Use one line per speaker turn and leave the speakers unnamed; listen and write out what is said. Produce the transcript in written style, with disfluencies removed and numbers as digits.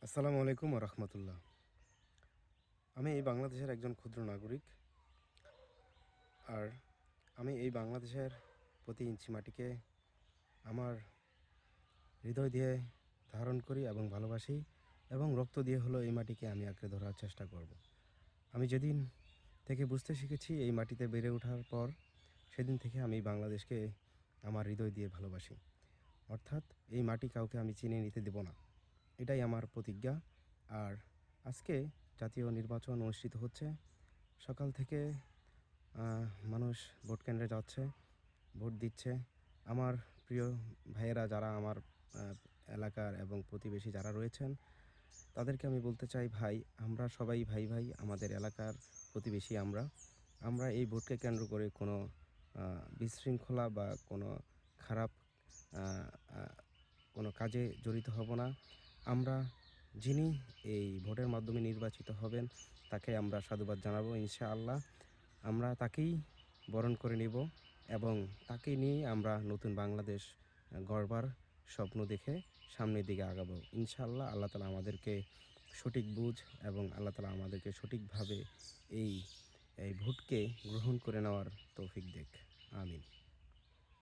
আসসালামু আলাইকুম ওয়া রাহমাতুল্লাহ। আমি এই বাংলাদেশের একজন ক্ষুদ্র নাগরিক। আর আমি এই বাংলাদেশের প্রতি ইঞ্চি মাটিকে আমার হৃদয় দিয়ে ধারণ করি এবং ভালোবাসি, এবং রক্ত দিয়ে হলেও এই মাটিকে আমি আঁকড়ে ধরার চেষ্টা করব। আমি যেদিন থেকে বুঝতে শিখেছি এই মাটিতে বেড়ে ওঠার পর, সেদিন থেকে আমি বাংলাদেশকে আমার হৃদয় দিয়ে ভালোবাসি। অর্থাৎ এই মাটি কাউকে আমি চিনিয়ে নিতে দেব না। এটাই আমার প্রতিজ্ঞা। আর আজকে জাতীয় নির্বাচন অনুষ্ঠিত হচ্ছে। সকাল থেকে মানুষ ভোট কেন্দ্রে যাচ্ছে, ভোট দিচ্ছে। আমার প্রিয় ভাইয়েরা যারা আমার এলাকার এবং প্রতিবেশী যারা রয়েছেন, তাদেরকে আমি বলতে চাই, ভাই, আমরা সবাই ভাই ভাই, আমাদের এলাকার প্রতিবেশী আমরা। আমরা এই ভোটকে কেন্দ্র করে কোনো বিশৃঙ্খলা বা কোনো খারাপ আ আ কোনো কাজে জড়িত হব না। আমরা যিনি এই ভোটের মাধ্যমে নির্বাচিত হবেন, তাকে আমরা সাধুবাদ জানাবো ইনশাআল্লাহ। আমরা তাকেই বরণ করে নিব এবং তাকে নিয়েই আমরা নতুন বাংলাদেশ গড়বার স্বপ্ন দেখে সামনের দিকে আগাবো ইনশাআল্লাহ। আল্লাহ তাআলা আমাদেরকে সঠিক বুঝ এবং আল্লাহ তাআলা আমাদেরকে সঠিকভাবে এই ভোটকে গ্রহণ করে নেওয়ার তৌফিক দেক। আমিন।